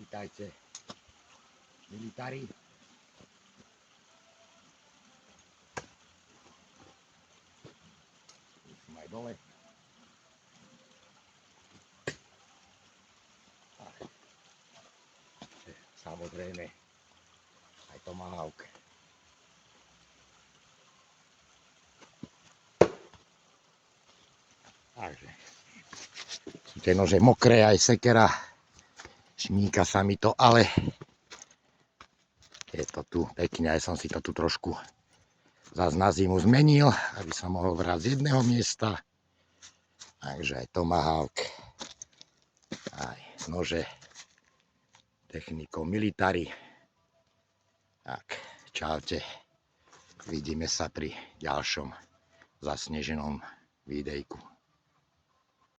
Vítajte, militári. Som aj dole. Samozrejme aj tomahawk. Takže sú tie nože mokré, aj sekera. Šmíka sa mi to, ale je to tu pekne. Aj som si to tu trošku zase na zimu zmenil, aby som mohol vrať z jedného miesta. Takže aj tomahawk, aj nože technikou military. Tak, čaute. Vidíme sa pri ďalšom zasneženom videjku.